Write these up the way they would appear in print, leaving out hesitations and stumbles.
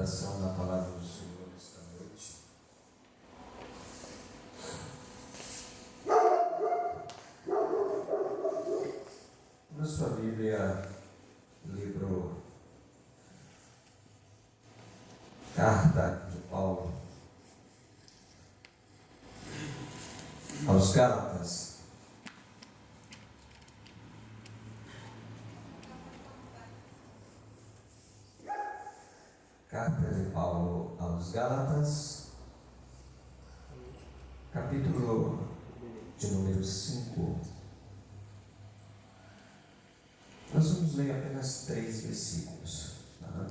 meditação na palavra do Senhor esta noite. Na sua Bíblia, livro Carta de Paulo aos Gálatas, Carta de Paulo aos Gálatas, capítulo de número 5. Nós vamos ler apenas 3 versículos. Tá?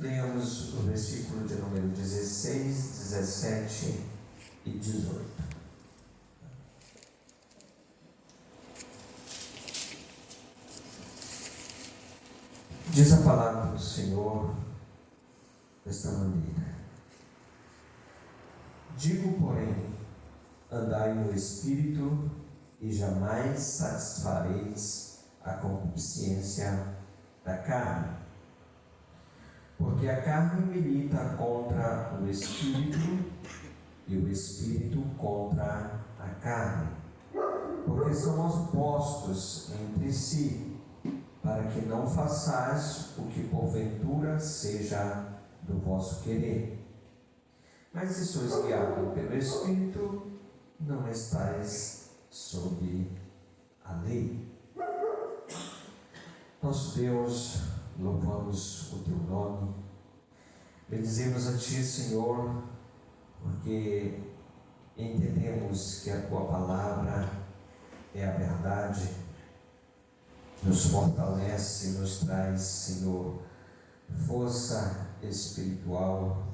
Leamos o versículo de número 16, 17 e 18. Diz a palavra do Senhor desta maneira: digo, porém, andai no Espírito, e jamais satisfareis a concupiscência da carne. Porque a carne milita contra o Espírito, e o Espírito contra a carne. Porque são opostos entre si, para que não façais o que porventura seja do vosso querer. Mas se sois guiados pelo Espírito, não estáis sob a lei. Nosso Deus, louvamos o Teu nome, bendizemos a Ti, Senhor, porque entendemos que a Tua palavra é a verdade, nos fortalece, nos traz, Senhor, força espiritual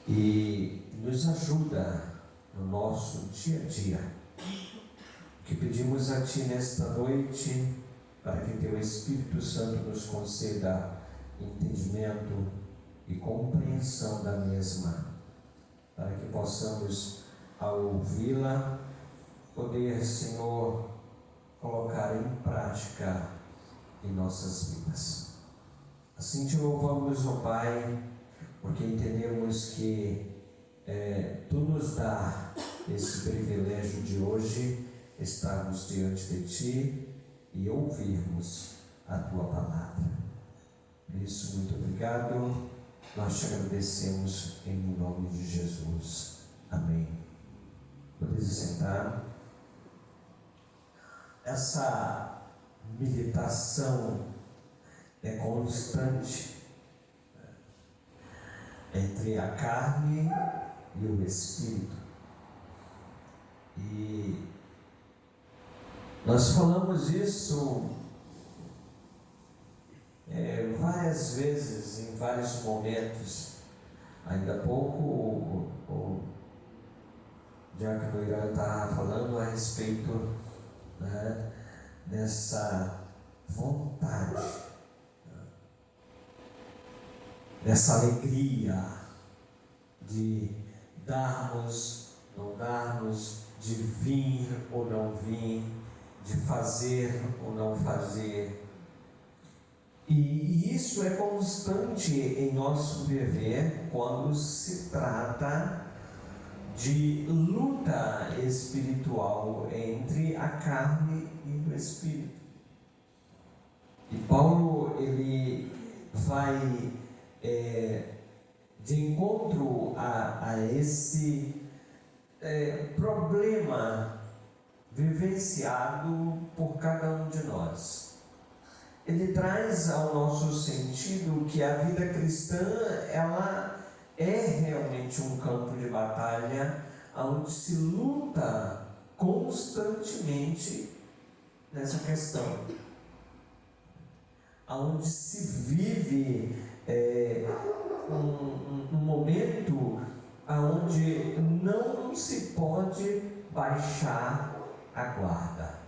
e nos ajuda no nosso dia a dia. O que pedimos a Ti nesta noite, para que Teu Espírito Santo nos conceda entendimento e compreensão da mesma, para que possamos, ao ouvi-la, poder, Senhor, colocar em prática em nossas vidas. Assim Te louvamos, ó Pai, porque entendemos que Tu nos dá esse privilégio de hoje estarmos diante de Ti e ouvirmos a Tua palavra. Por isso, muito obrigado, nós Te agradecemos em nome de Jesus. Amém. Podeis sentar. Essa meditação é constante entre a carne e o Espírito. E nós falamos isso várias vezes, em vários momentos. Ainda há pouco o Diácono Irã estava falando a respeito, né, dessa vontade, dessa alegria de darmos, não darmos, de vir ou não vir, de fazer ou não fazer. E isso é constante em nosso viver quando se trata de luta espiritual entre a carne e o Espírito. E Paulo, ele vai de encontro a esse problema vivenciado por cada um de nós. Ele traz ao nosso sentido que a vida cristã, ela é realmente um campo de batalha onde se luta constantemente nessa questão, onde se vive um momento onde não se pode baixar a guarda,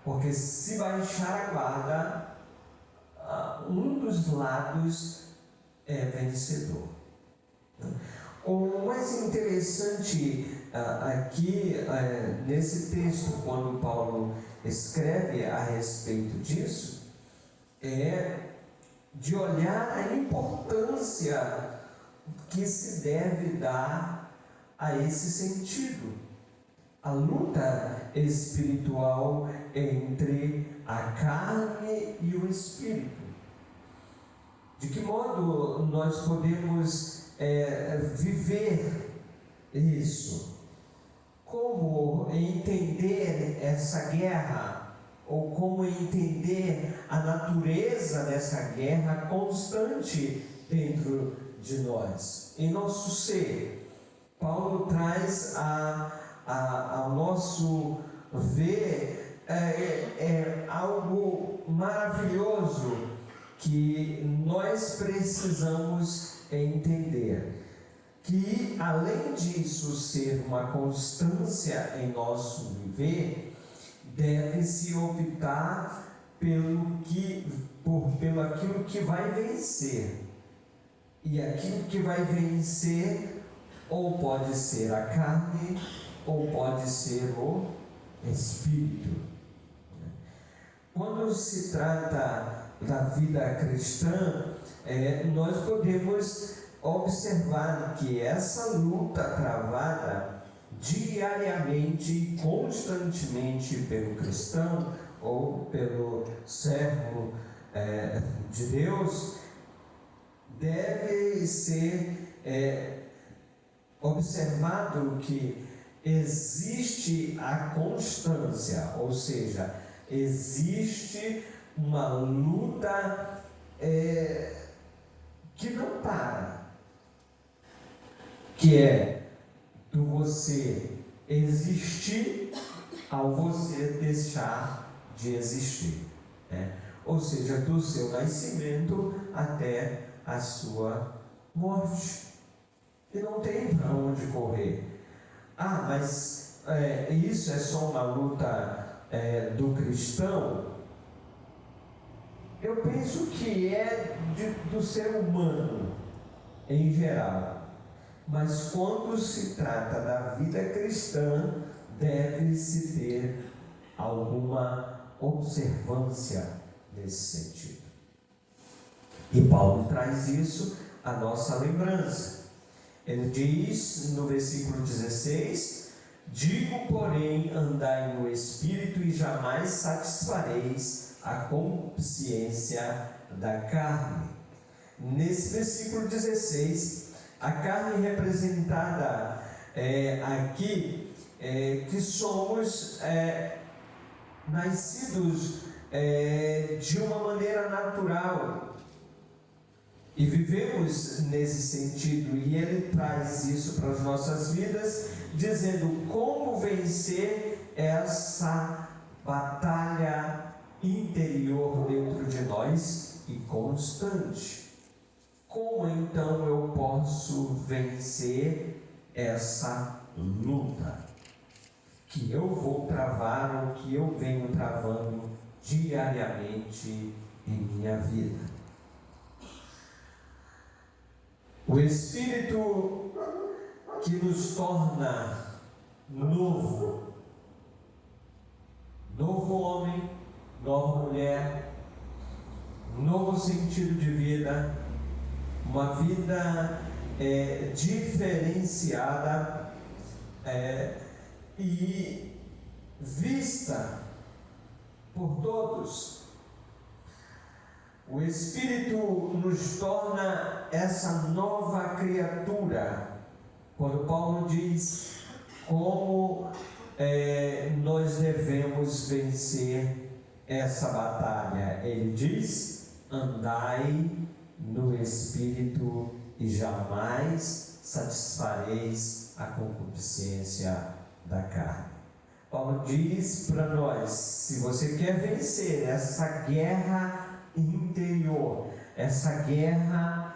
porque se baixar a guarda, um dos lados é vencedor. O mais interessante aqui nesse texto, quando Paulo escreve a respeito disso, é de olhar a importância que se deve dar a esse sentido. A luta espiritual entre a carne e o espírito. De que modo nós podemos viver isso? Como entender essa guerra? Ou como entender a natureza dessa guerra constante dentro de nós, em nosso ser? Paulo traz ao nosso ver algo maravilhoso que nós precisamos entender, que além disso ser uma constância em nosso viver, deve-se optar pelo aquilo que vai vencer, e aquilo que vai vencer ou pode ser a carne ou pode ser o espírito. Quando se trata da vida cristã, nós podemos observar que essa luta travada diariamente, constantemente pelo cristão ou pelo servo de Deus, deve ser observado que existe a constância, ou seja, existe uma luta que não para, que é do você existir ao você deixar de existir, ou seja, do seu nascimento até a sua morte, e não tem para onde correr. Mas isso é só uma luta do cristão? Eu penso que do ser humano em geral, mas quando se trata da vida cristã, deve-se ter alguma observância nesse sentido. E Paulo traz isso à nossa lembrança. Ele diz no versículo 16: digo, porém, andai no Espírito e jamais satisfareis a concupiscência da carne. Nesse versículo 16, a carne representada aqui, que somos nascidos de uma maneira natural, e vivemos nesse sentido, e ele traz isso para as nossas vidas, dizendo como vencer essa batalha interior dentro de nós e constante. Como então eu posso vencer essa luta que eu vou travar, ou que eu venho travando diariamente em minha vida? O Espírito que nos torna novo homem, nova mulher, novo sentido de vida, uma vida diferenciada e vista por todos. O Espírito nos torna essa nova criatura. Quando Paulo diz como nós devemos vencer essa batalha, ele diz: andai no Espírito e jamais satisfareis a concupiscência da carne. Paulo diz para nós: se você quer vencer essa guerra interior, essa guerra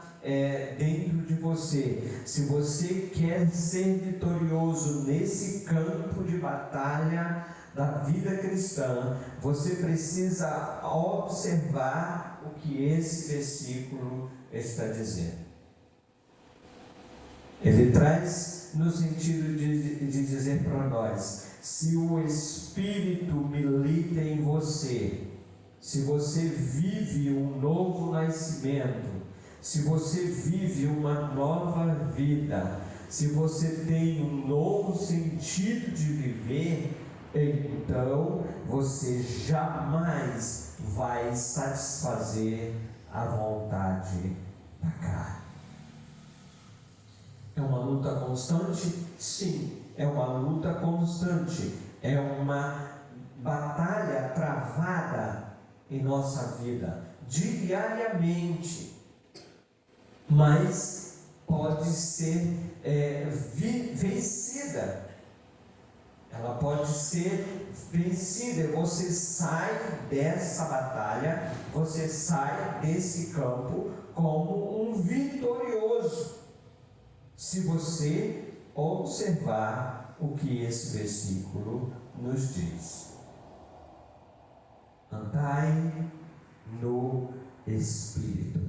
dentro de você, se você quer ser vitorioso nesse campo de batalha da vida cristã, você precisa observar o que esse versículo está dizendo. Ele traz no sentido de dizer para nós: se o Espírito milita em você, se você vive um novo nascimento, se você vive uma nova vida, se você tem um novo sentido de viver, então você jamais vai satisfazer a vontade da carne. É uma luta constante? Sim, é uma luta constante. É uma batalha travada em nossa vida, diariamente. Mas pode ser vencida. Ela pode ser vencida. Você sai dessa batalha, você sai desse campo como um vitorioso, se você observar o que esse versículo nos diz. Andai no Espírito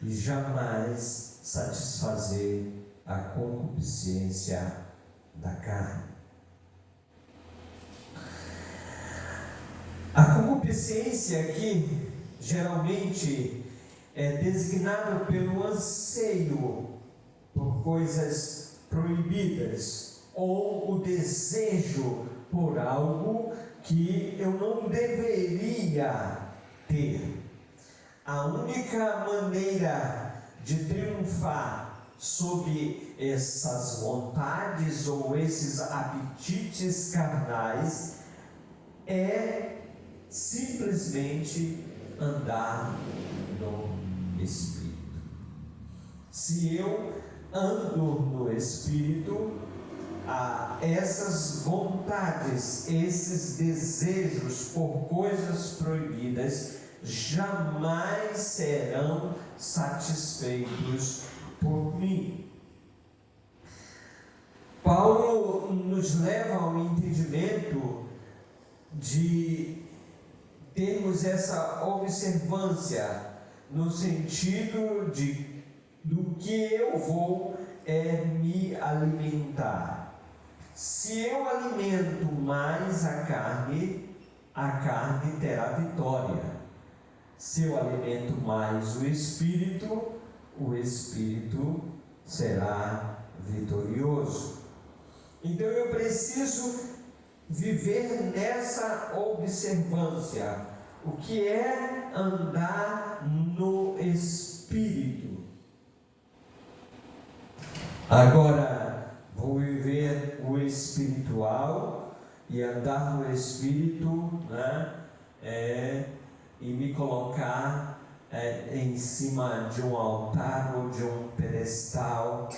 e jamais satisfazer a concupiscência da carne. A concupiscência aqui geralmente é designado pelo anseio por coisas proibidas ou o desejo por algo que eu não deveria ter. A única maneira de triunfar sobre essas vontades ou esses apetites carnais é simplesmente andar no Espírito. Se eu ando no Espírito, essas vontades, esses desejos por coisas proibidas jamais serão satisfeitos por mim. Paulo nos leva ao entendimento de termos essa observância no sentido do que eu vou me alimentar. Se eu alimento mais a carne terá vitória. Se eu alimento mais o Espírito será vitorioso. Então eu preciso viver nessa observância. O que é andar no Espírito? Agora, vou viver o espiritual e andar no Espírito, e me colocar em cima de um altar ou de um pedestal,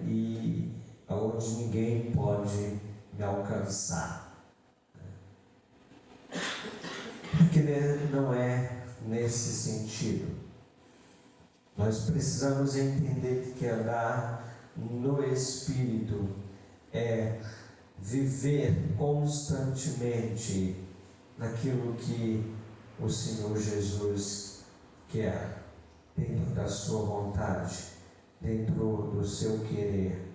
e onde ninguém pode me alcançar. Porque não é nesse sentido. Nós precisamos entender que andar no Espírito é viver constantemente naquilo que o Senhor Jesus quer, dentro da sua vontade, dentro do seu querer.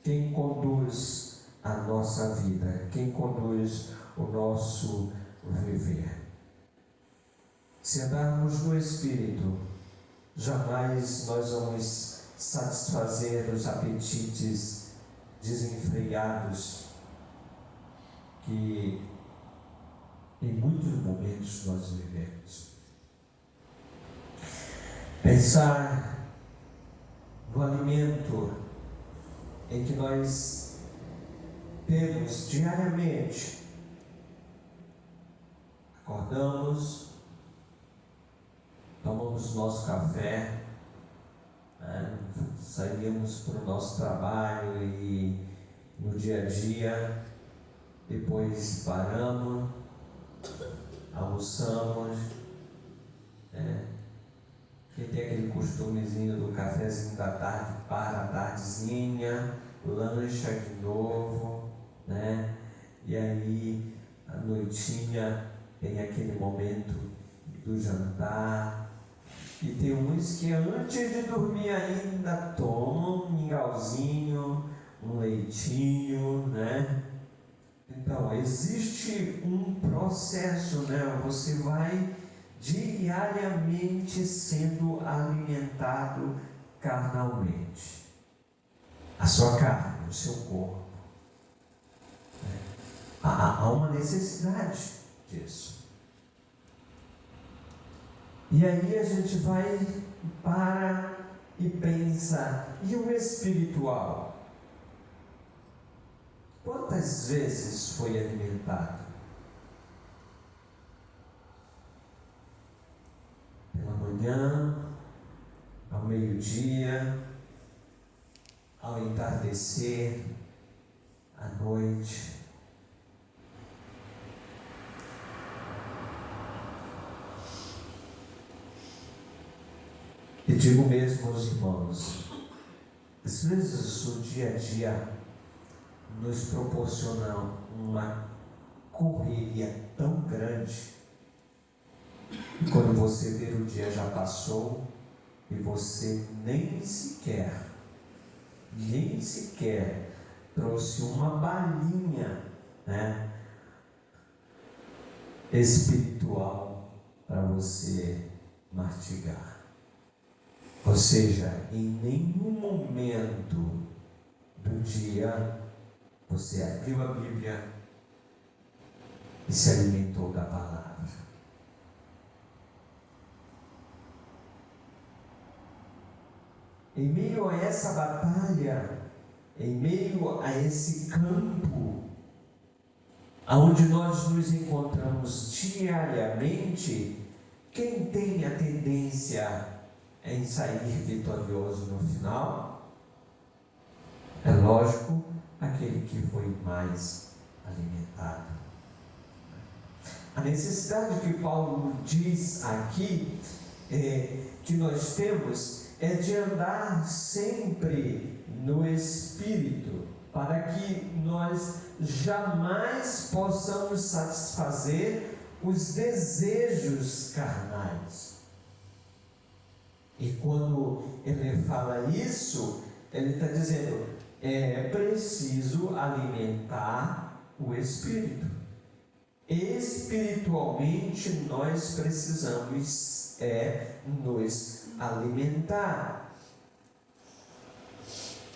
Quem conduz a nossa vida, quem conduz o nosso viver. Se andarmos no Espírito, jamais nós vamos satisfazer os apetites desenfreados que em muitos momentos nós vivemos. Pensar no alimento em que nós temos diariamente. Acordamos, tomamos nosso café, saímos para o nosso trabalho e no dia a dia, depois paramos, almoçamos, quem tem aquele costumezinho do cafezinho da tarde, para a tardezinha, lancha de novo, e aí a noitinha tem aquele momento do jantar. E tem uns que antes de dormir ainda tomam um mingauzinho, um leitinho, Então, existe um processo, né? Você vai diariamente sendo alimentado carnalmente. A sua carne, o seu corpo. Há uma necessidade disso. E aí a gente vai para e pensa, e o espiritual? Quantas vezes foi alimentado? Pela manhã, ao meio-dia, ao entardecer, à noite. E digo mesmo aos irmãos, às vezes o dia a dia nos proporciona uma correria tão grande, e quando você vê o dia já passou, e você nem sequer trouxe uma balinha, né, espiritual para você mastigar. Ou seja, em nenhum momento do dia você abriu a Bíblia e se alimentou da palavra. Em meio a essa batalha, em meio a esse campo, onde nós nos encontramos diariamente, quem tem a tendência em sair vitorioso no final? É lógico, aquele que foi mais alimentado. A necessidade que Paulo diz aqui, que nós temos, é de andar sempre no Espírito, para que nós jamais possamos satisfazer os desejos carnais. E quando ele fala isso, ele está dizendo, é preciso alimentar o Espírito. Espiritualmente nós precisamos nos alimentar.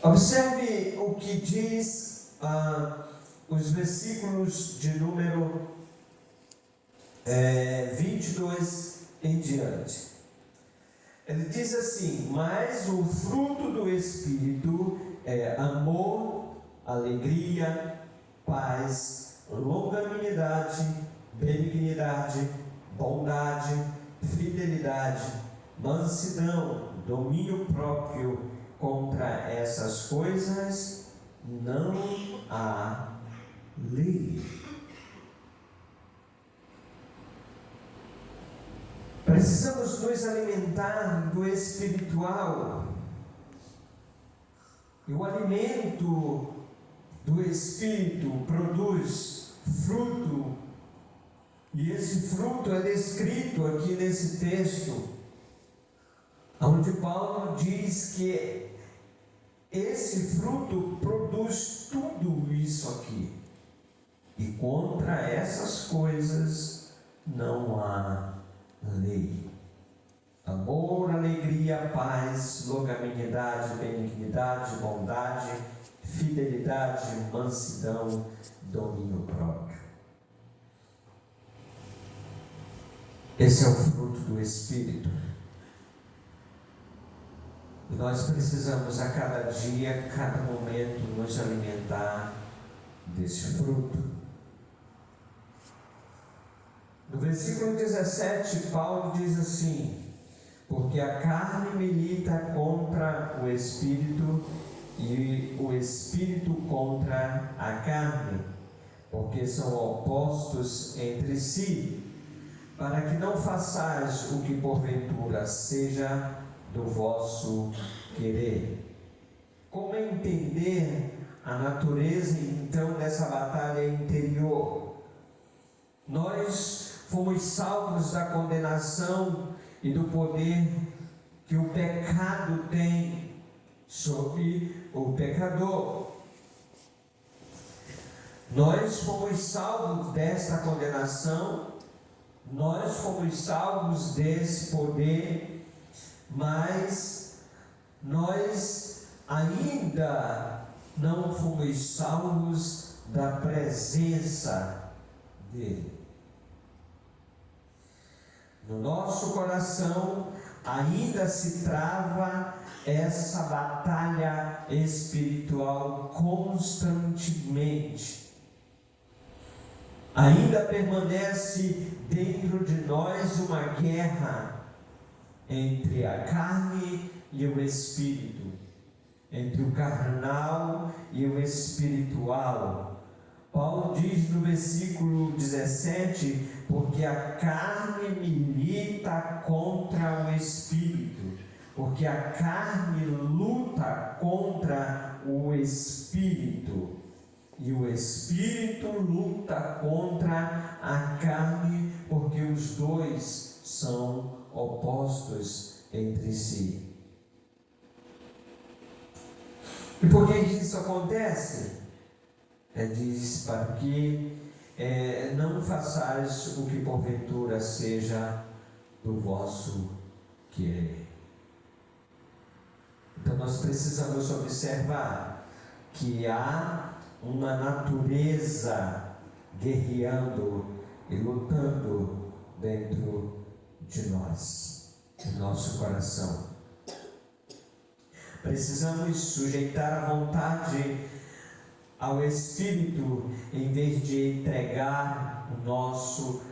Observe o que diz os versículos de número 22 em diante. Ele diz assim: mas o fruto do Espírito é amor, alegria, paz, longanimidade, benignidade, bondade, fidelidade, mansidão, domínio próprio. Contra essas coisas não há lei. Precisamos nos alimentar do espiritual. E o alimento do Espírito produz fruto. E esse fruto é descrito aqui nesse texto, onde Paulo diz que esse fruto produz tudo isso aqui. E contra essas coisas não há lei. Amor, alegria, paz, longanimidade, benignidade, bondade, fidelidade, mansidão, domínio próprio. Esse é o fruto do Espírito. E nós precisamos a cada dia, a cada momento, nos alimentar desse fruto. No versículo 17, Paulo diz assim: porque a carne milita contra o Espírito e o Espírito contra a carne, porque são opostos entre si, para que não façais o que porventura seja do vosso querer. Como entender a natureza então dessa batalha interior? Nós fomos salvos da condenação e do poder que o pecado tem sobre o pecador. Nós fomos salvos desta condenação, nós fomos salvos desse poder, mas nós ainda não fomos salvos da presença dele. No nosso coração ainda se trava essa batalha espiritual constantemente. Ainda permanece dentro de nós uma guerra entre a carne e o espírito, entre o carnal e o espiritual. Paulo diz no versículo 17: porque a carne milita contra o espírito, porque a carne luta contra o espírito, e o espírito luta contra a carne, porque os dois são opostos entre si. E por que isso acontece? Diz: para que não façais o que porventura seja do vosso querer. Então nós precisamos observar que há uma natureza guerreando e lutando dentro de nós, em nosso coração. Precisamos sujeitar a vontade ao Espírito, em vez de entregar o nosso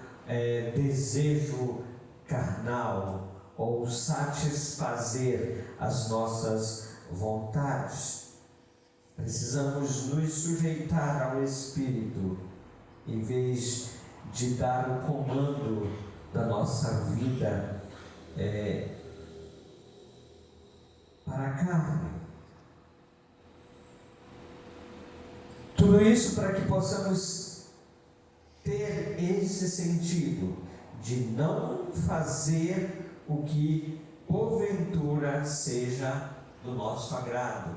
desejo carnal ou satisfazer as nossas vontades. Precisamos nos sujeitar ao Espírito, em vez de dar o comando da nossa vida para a carne. Tudo isso para que possamos ter esse sentido de não fazer o que porventura seja do nosso agrado,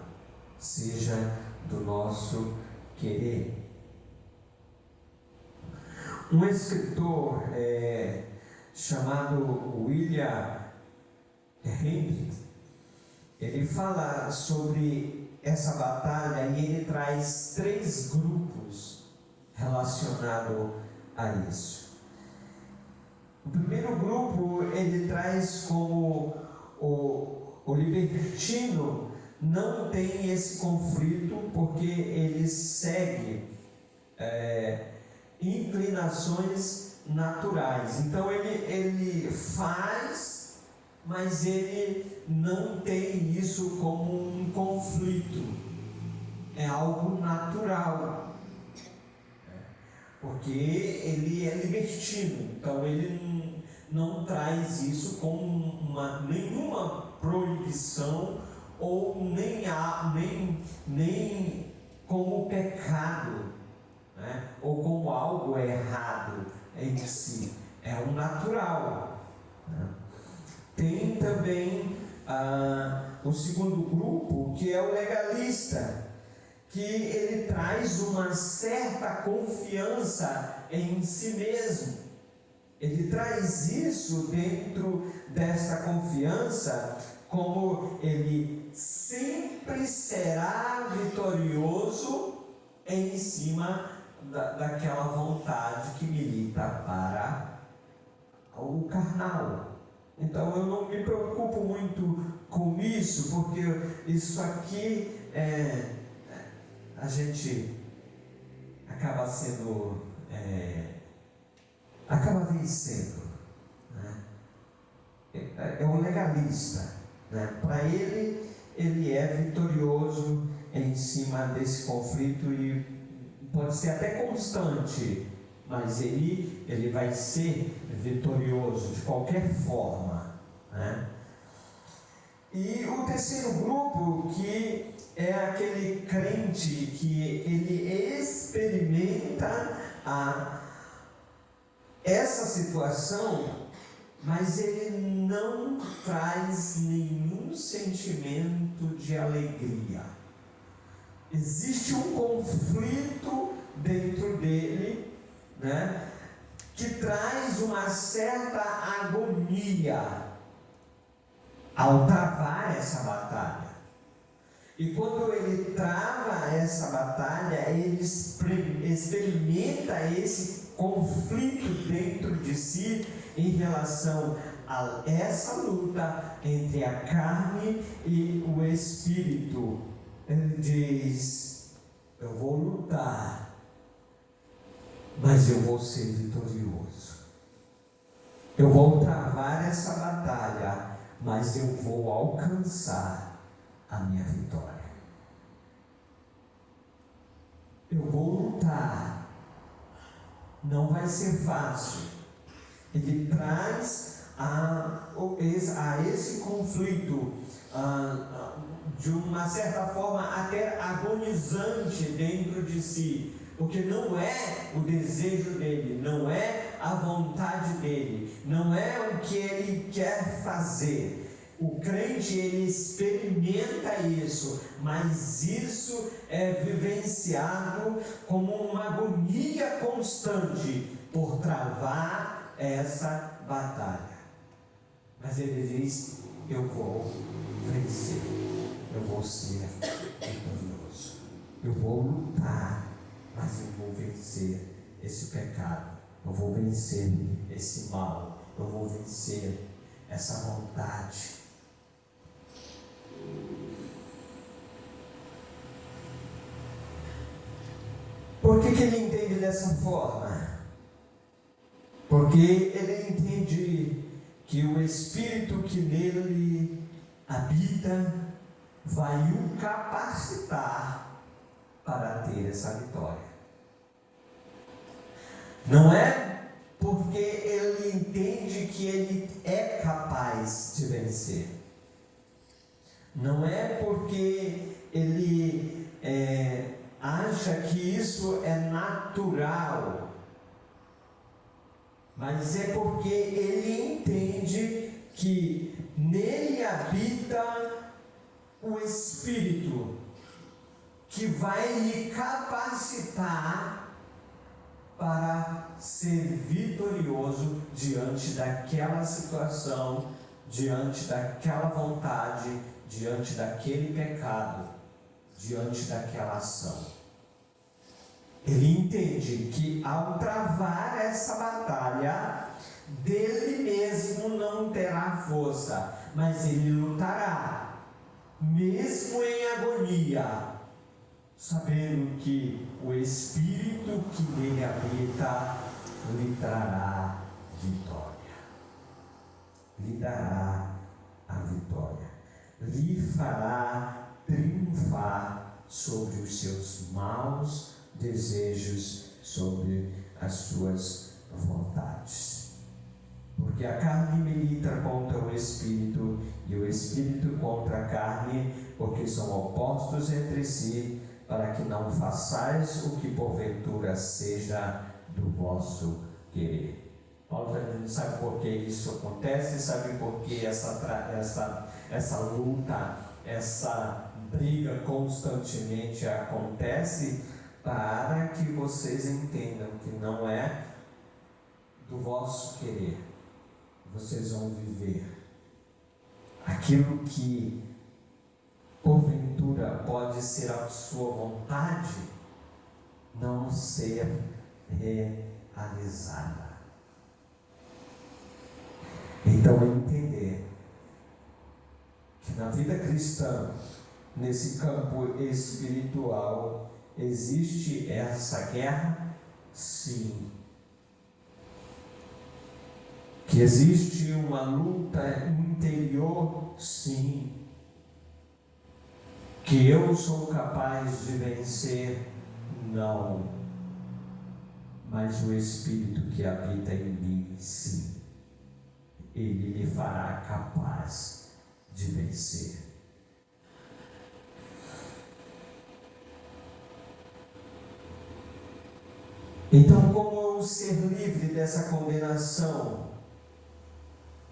seja do nosso querer. Um escritor chamado William Hendricks, ele fala sobre essa batalha e ele traz 3 grupos relacionados a isso. O primeiro grupo ele traz como o libertino não tem esse conflito porque ele segue inclinações naturais. Então ele faz, mas ele não tem isso como um conflito. É algo natural. Porque ele é libertino. Então ele não traz isso como nenhuma proibição ou nem como pecado, né? Ou como algo errado em si. É o natural, né? Tem também o segundo grupo, que é o legalista, que ele traz uma certa confiança em si mesmo. Ele traz isso dentro dessa confiança, como ele sempre será vitorioso em cima daquela vontade que milita para o carnal. Então eu não me preocupo muito com isso, porque isso aqui a gente acaba sendo, acaba vencendo, né? É um legalista, né? Para ele é vitorioso em cima desse conflito e pode ser até constante, mas ele vai ser vitorioso de qualquer forma, né? E o terceiro grupo, que é aquele crente que ele experimenta essa situação, mas ele não traz nenhum sentimento de alegria. Existe um conflito dentro dele, né, que traz uma certa agonia ao travar essa batalha. E quando ele trava essa batalha, ele experimenta esse conflito dentro de si em relação a essa luta entre a carne e o espírito. Ele diz: eu vou lutar, mas eu vou ser vitorioso. Eu vou travar essa batalha, mas eu vou alcançar a minha vitória. Eu vou lutar. Não vai ser fácil. Ele traz a esse conflito de uma certa forma até agonizante dentro de si, porque não é o desejo dele, não é a vontade dele, não é o que ele quer fazer. O crente, ele experimenta isso, mas isso é vivenciado como uma agonia constante por travar essa batalha. Mas ele diz: eu vou vencer, eu vou ser vitorioso, eu vou lutar, mas eu vou vencer esse pecado, eu vou vencer esse mal, eu vou vencer essa vontade. Por que ele entende dessa forma? Porque ele entende que o Espírito que nele habita vai o capacitar para ter essa vitória. Não é porque ele entende que ele é capaz de vencer. Não é porque ele acha que isso é natural, mas é porque ele entende que nele habita o Espírito que vai lhe capacitar para ser vitorioso diante daquela situação, diante daquela vontade, diante daquele pecado, diante daquela ação. Ele entende que ao travar essa batalha, dele mesmo não terá força, mas ele lutará, mesmo em agonia, sabendo que o Espírito que nele habita lhe trará vitória, lhe dará a vitória, lhe fará triunfar sobre os seus maus desejos, sobre as suas vontades. Porque a carne milita contra o Espírito e o Espírito contra a carne, porque são opostos entre si, para que não façais o que porventura seja do vosso querer. Paulo está dizendo: sabe por que isso acontece? Sabe por que essa luta, essa briga constantemente acontece? Para que vocês entendam que não é do vosso querer. Vocês vão viver aquilo que porventura pode ser a sua vontade, não ser realizada. Então, entender que na vida cristã, nesse campo espiritual, existe essa guerra? Sim. Que existe uma luta interior? Sim. Que eu sou capaz de vencer? Não. Mas o Espírito que habita em mim, sim. Ele me fará capaz de vencer. Então, como eu ser livre dessa condenação?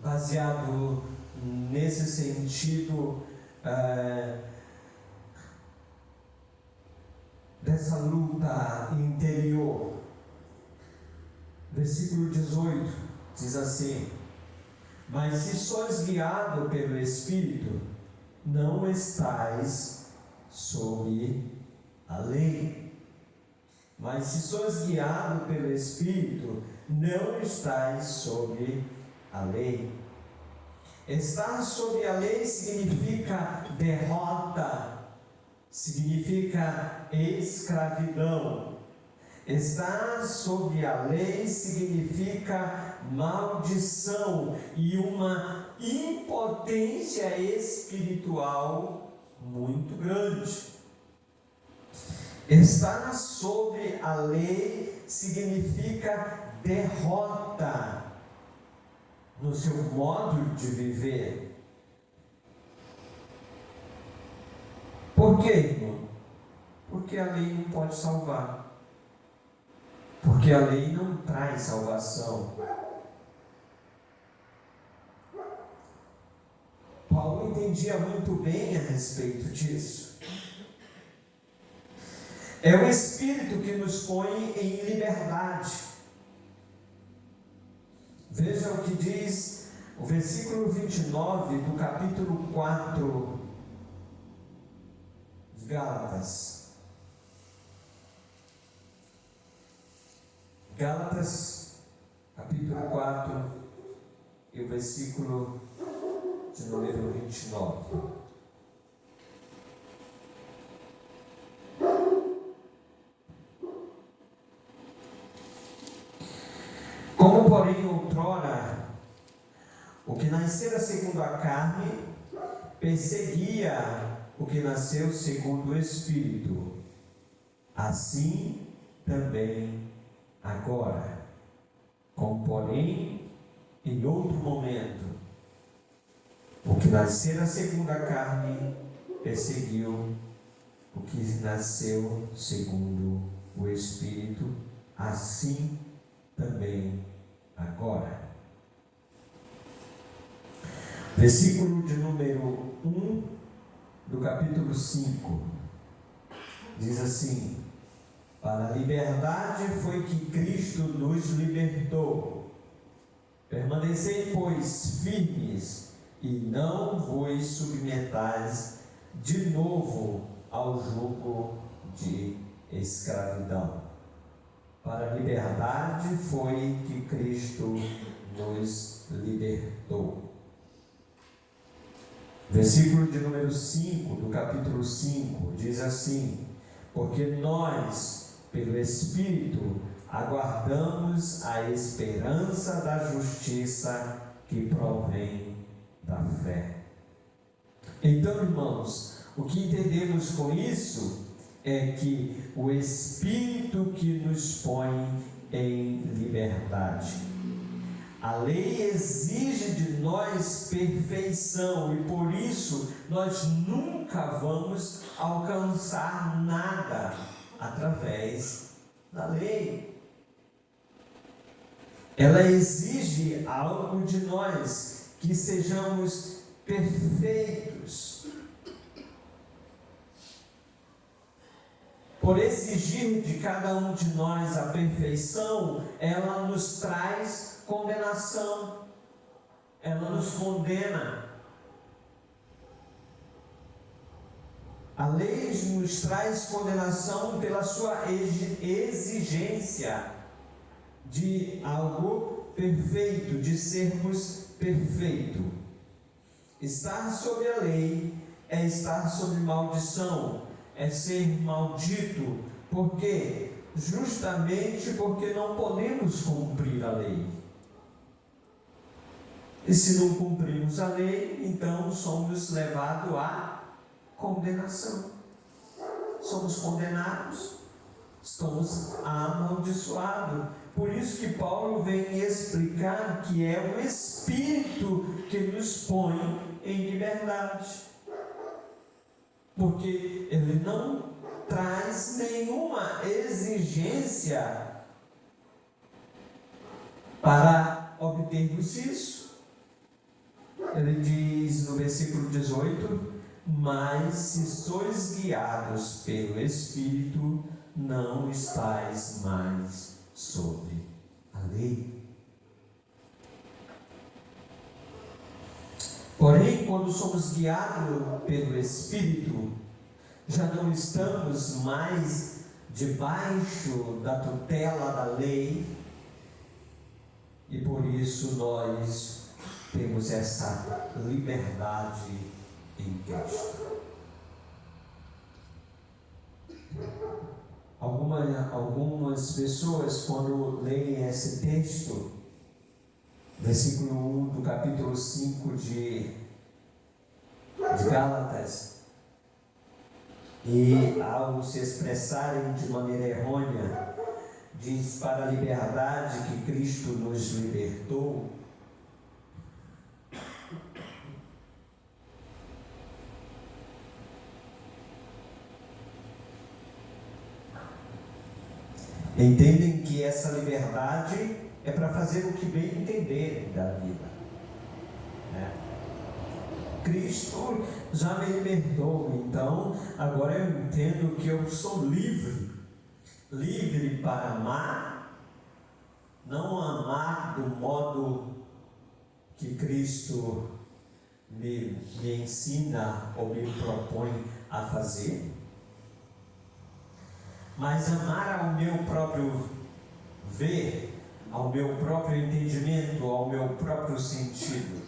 Baseado nesse sentido dessa luta interior. Versículo 18 diz assim: mas se sois guiado pelo Espírito, não estais sob a lei. Mas se sois guiado pelo Espírito, não estais sob a lei. Estar sob a lei significa derrota, significa escravidão. Estar sob a lei significa maldição e uma impotência espiritual muito grande. Estar sob a lei significa derrota no seu modo de viver. Por quê, irmão? Porque a lei não pode salvar. Porque a lei não traz salvação. Paulo entendia muito bem a respeito disso. É o Espírito que nos põe em liberdade. Veja o que diz o versículo 29 do capítulo 4 de Gálatas. Gálatas, capítulo 4, e o versículo de número 29. Como, porém, outrora, o que nascera segundo a carne, perseguia o que nasceu segundo o Espírito, assim também agora. Como, porém, em outro momento, o que nascera segundo a carne, perseguiu o que nasceu segundo o Espírito, assim também agora. Versículo de número 1 do capítulo 5 diz assim: para a liberdade foi que Cristo nos libertou. Permanecei, pois, firmes, e não vos submetais de novo ao jugo de escravidão. Para a liberdade foi que Cristo nos libertou. Versículo de número 5 do capítulo 5 diz assim: porque nós, pelo Espírito, aguardamos a esperança da justiça que provém da fé. Então, irmãos, o que entendemos com isso é que o Espírito que nos põe em liberdade. A lei exige de nós perfeição e por isso nós nunca vamos alcançar nada através da lei. Ela exige algo de nós, que sejamos perfeitos. Por exigir de cada um de nós a perfeição, ela nos traz condenação, ela nos condena. A lei nos traz condenação pela sua exigência de algo perfeito, de sermos perfeitos. Estar sob a lei é estar sob maldição, é ser maldito. Por quê? Justamente porque não podemos cumprir a lei. E se não cumprimos a lei, então somos levados à condenação. Somos condenados, estamos amaldiçoados. Por isso que Paulo vem explicar que é o Espírito que nos põe em liberdade. Porque ele não traz nenhuma exigência para obtermos isso. Ele diz no versículo 18: Mas se sois guiados pelo Espírito, não estáis mais sobre a lei. Porém, quando somos guiados pelo Espírito, já não estamos mais debaixo da tutela da lei, e por isso nós temos essa liberdade em Cristo. Algumas pessoas, quando leem esse texto, versículo 1 do capítulo 5 de Gálatas, e ao se expressarem de maneira errônea, diz: para a liberdade que Cristo nos libertou. Entendem que essa liberdade é para fazer o que bem entenderem da vida, né? Cristo já me libertou, então agora eu entendo que eu sou livre. Livre para amar, não amar do modo que Cristo me ensina ou me propõe a fazer, mas amar ao meu próprio ver, ao meu próprio entendimento, ao meu próprio sentido.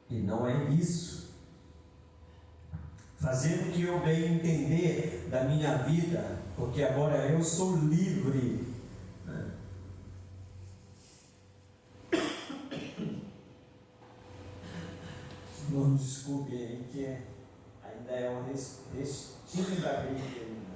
E não é isso. Fazer o que eu bem entender da minha vida, porque agora eu sou livre. Não desculpe aí, que ainda é um restinho da briga ainda.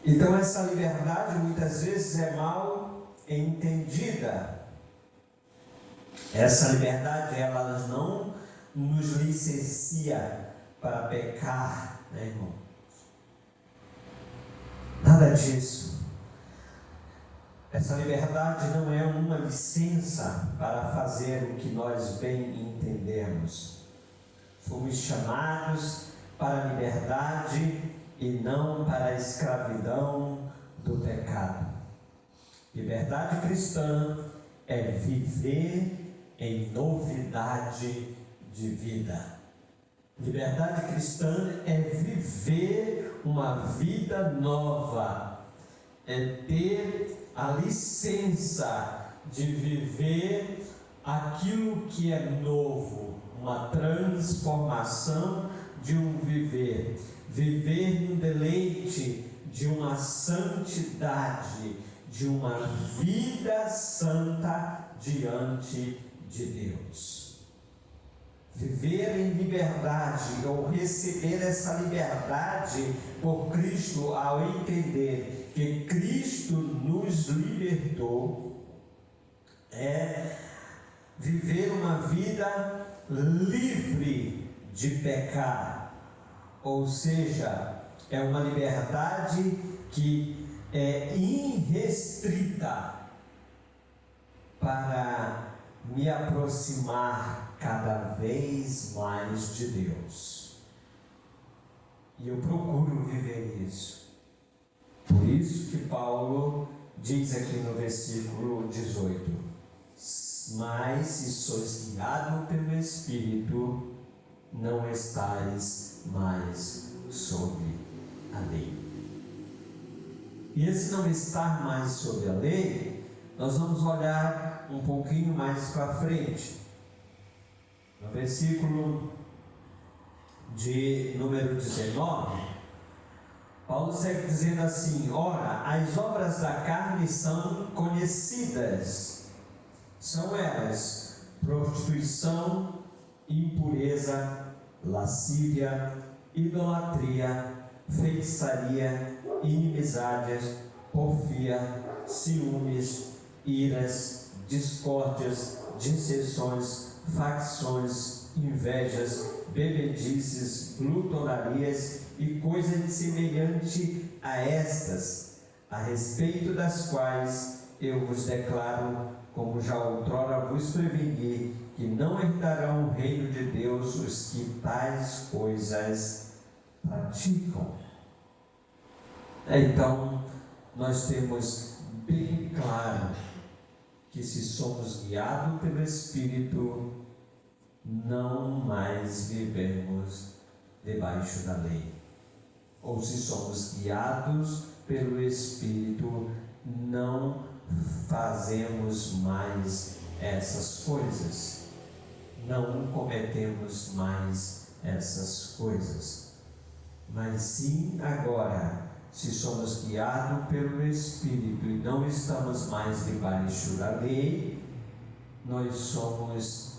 Então essa liberdade muitas vezes é mal entendida. Essa liberdade, ela não nos licencia para pecar, né, irmão? Nada disso. Essa liberdade não é uma licença para fazer o que nós bem entendemos. Fomos chamados para a liberdade e não para a escravidão do pecado. Liberdade cristã é viver em novidade de vida. Liberdade cristã é viver uma vida nova, é ter a licença de viver aquilo que é novo, uma transformação de um viver. Viver no deleite de uma santidade, de uma vida santa diante de Deus. Viver em liberdade, ou receber essa liberdade por Cristo, ao entender que Cristo nos libertou, é viver uma vida livre de pecar. Ou seja, é uma liberdade que é irrestrita para me aproximar cada vez mais de Deus. E eu procuro viver isso. Por isso que Paulo diz aqui no versículo 18: mas se sois guiados pelo Espírito, não estais mais sobre a lei. E esse não estar mais sobre a lei, nós vamos olhar um pouquinho mais para frente. No versículo de número 19, Paulo segue dizendo assim: ora, as obras da carne são conhecidas. São elas: prostituição, impureza, lascívia, idolatria, feitiçaria, inimizades, porfia, ciúmes, iras, discórdias, dissensões, facções, invejas, bebedices, glutonarias e coisas semelhantes a estas, a respeito das quais eu vos declaro, como já outrora vos preveni, que não herdarão o reino de Deus os que tais coisas praticam. Então, nós temos bem claro que se somos guiados pelo Espírito, não mais vivemos debaixo da lei. Ou se somos guiados pelo Espírito, não fazemos mais essas coisas. Não cometemos mais essas coisas. Mas sim, agora, se somos guiados pelo Espírito e não estamos mais debaixo da lei, nós somos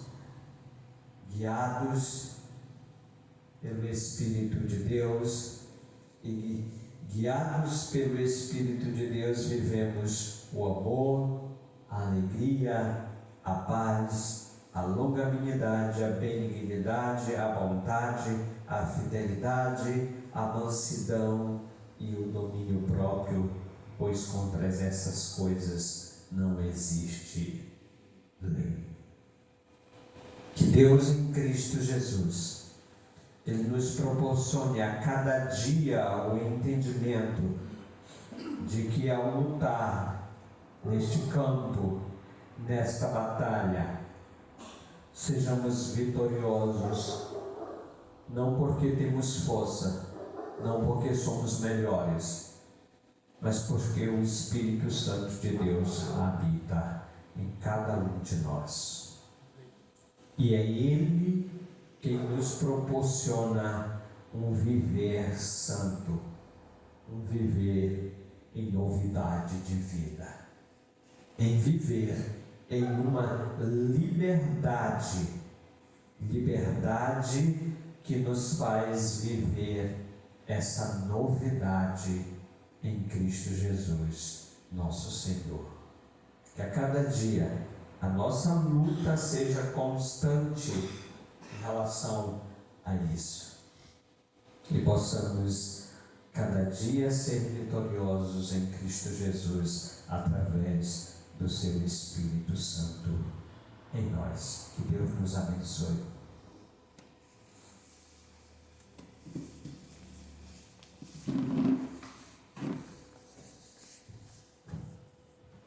guiados pelo Espírito de Deus, e guiados pelo Espírito de Deus vivemos o amor, a alegria, a paz, a longanimidade, a benignidade, a bondade, a fidelidade, a mansidão e o domínio próprio, pois contra essas coisas não existe lei. Que Deus em Cristo Jesus, Ele nos proporcione a cada dia o entendimento de que ao lutar neste campo, nesta batalha, sejamos vitoriosos, não porque temos força, não porque somos melhores, mas porque o Espírito Santo de Deus habita em cada um de nós. E é Ele quem nos proporciona um viver santo, um viver em novidade de vida, em viver em uma liberdade que nos faz viver essa novidade em Cristo Jesus, nosso Senhor. Que a cada dia a nossa luta seja constante em relação a isso. Que possamos cada dia ser vitoriosos em Cristo Jesus através do seu Espírito Santo em nós. Que Deus nos abençoe.